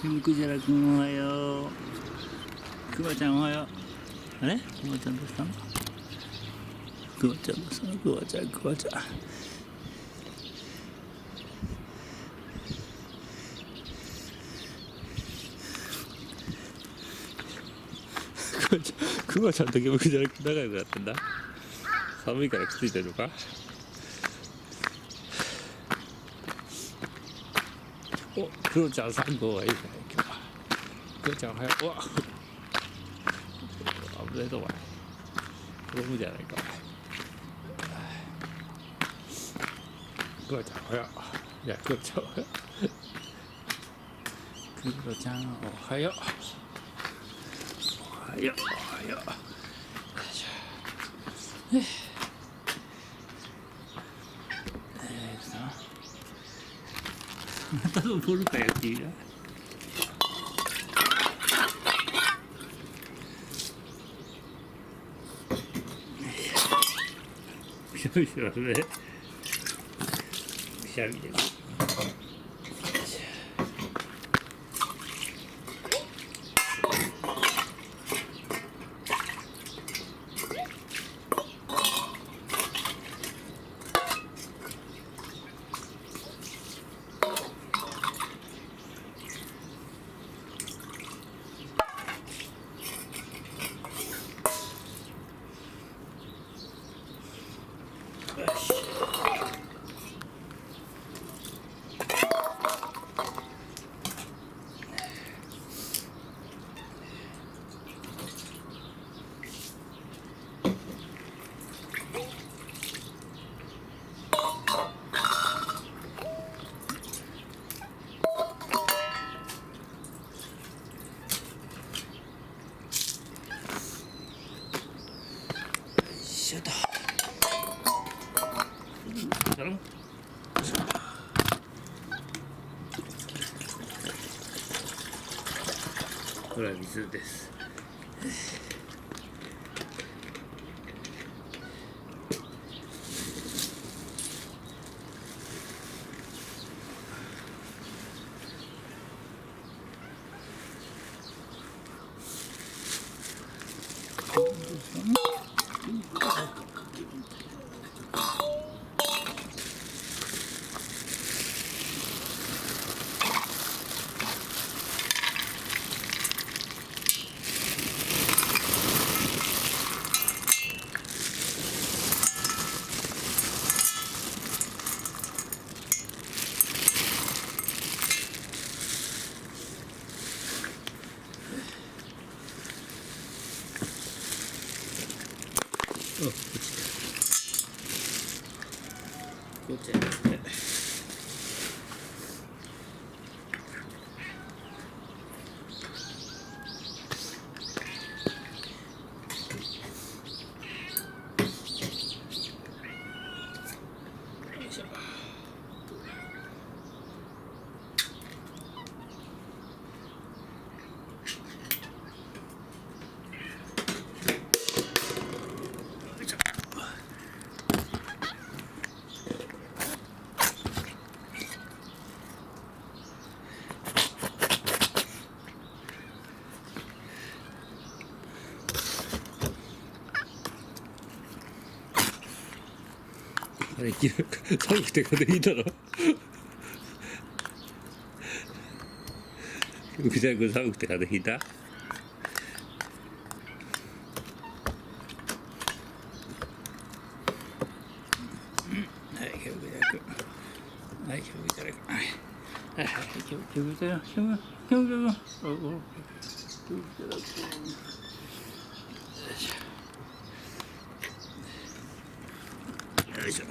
クジラくんおはよう。クマちゃんおはよう。あれクマちゃんどうしたの？クマちゃんどうしたの？クマちゃんクマちゃん。クマちゃんとケムクジラ仲良くなってんだ。寒いからくっついてるのか。お、クロちゃん3号がいいね今日は。クロちゃんおはよう。うわ危ないぞお前。転ぶじゃないか。クロちゃんおはよう。いやクロちゃんおはよう。クロちゃんおはよう。おはようおはよう。また登るかよ君は。くしゃみしてますね。くしゃみです。シュート。これは水です。お、落ちた。落ちちゃいますね。あれ、寒くて風邪ひいたの？クジラ君寒くて風邪ひいた？はい、ケムクジラ君。はい、ケムクジラ君。はい、ケムクジラ君。ケムクジラ君。よいしょ。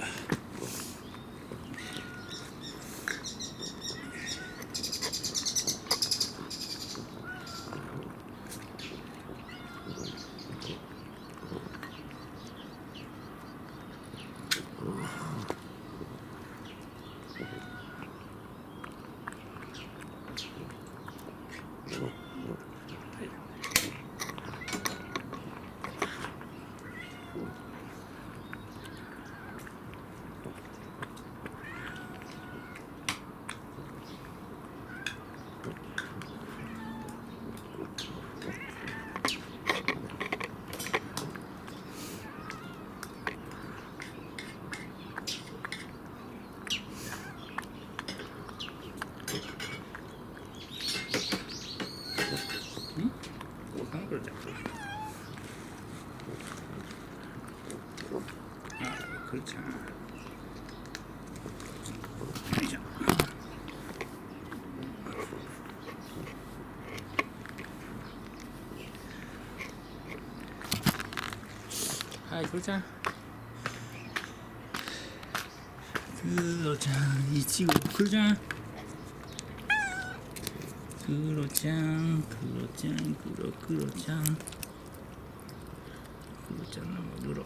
るちゃん。よいしょ。はい、くるちゃん。くろちゃん、いちご、くるちゃん。くろちゃん、くろちゃん、くろちゃん。くろちゃんのマグロ。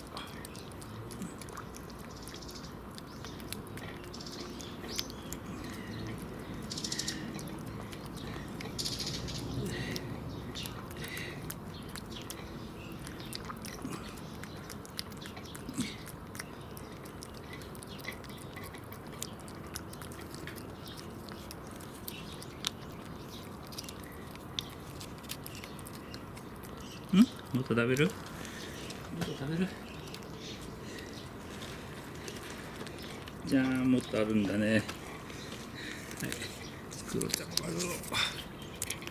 もっと食べる？もっと食べる？じゃあもっとあるんだね。はい。クロちゃんマグロ。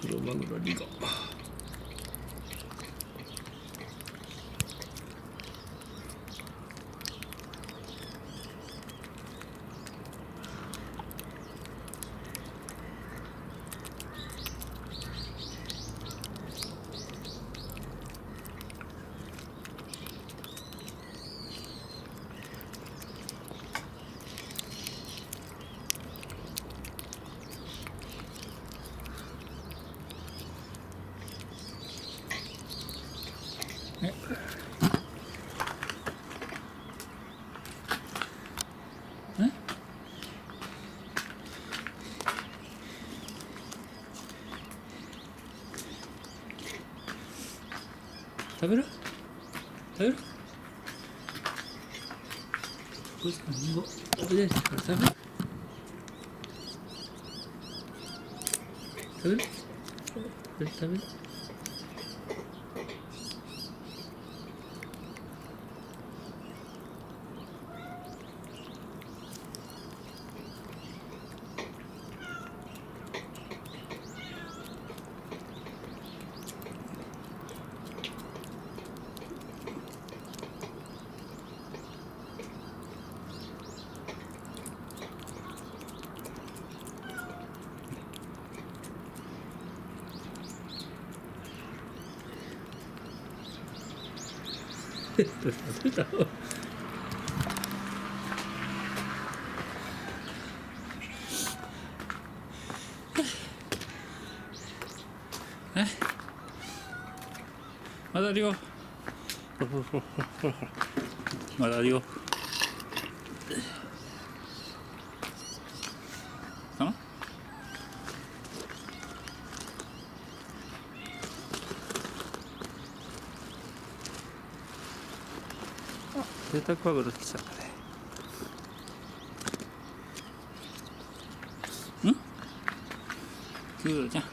黒マグロ2個。食べる？食べる？こいつの2個。おいで、食べる？食べる？食べる？食べたの？まだあるよ。まだあるよ。あ？贅沢マグロ来ちゃったね。ん？クールちゃん。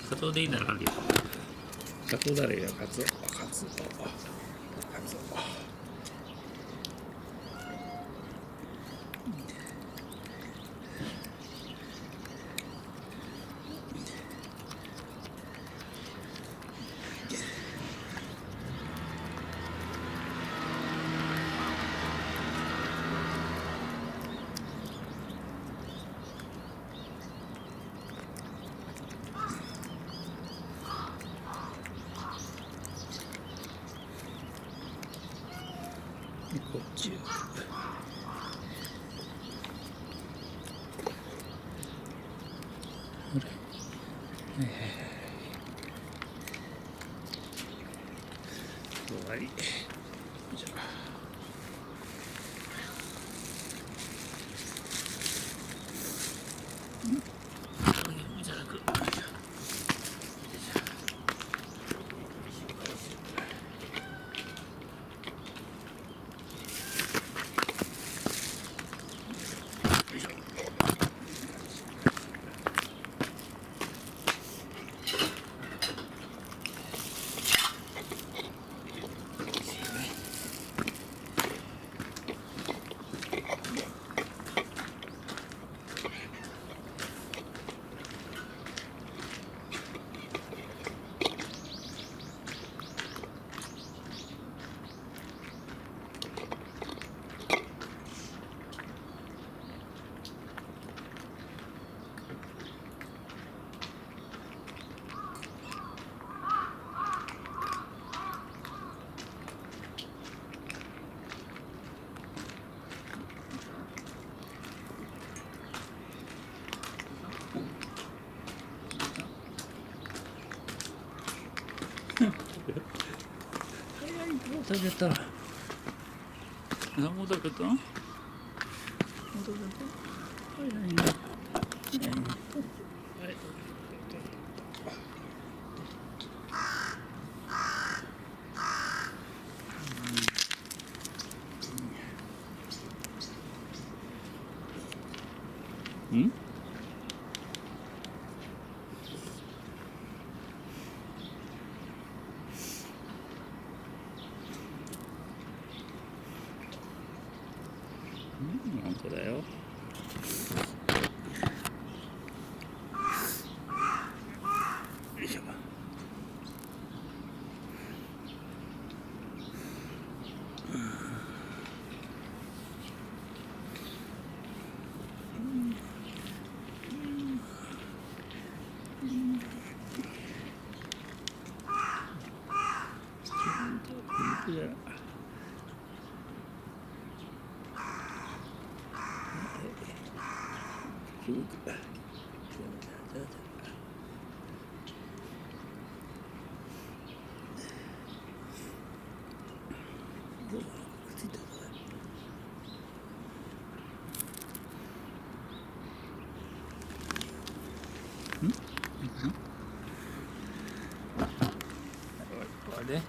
カツオでいいならあるよ。カツオだれよ、カツオ。カツオ。カツオ。こっち。ほら。終わり。じゃあ。じゃなく。食べたら。もう食べた？もう食べた？早いな。早いな。はい。うん？本当だよ。よいしょ。あれ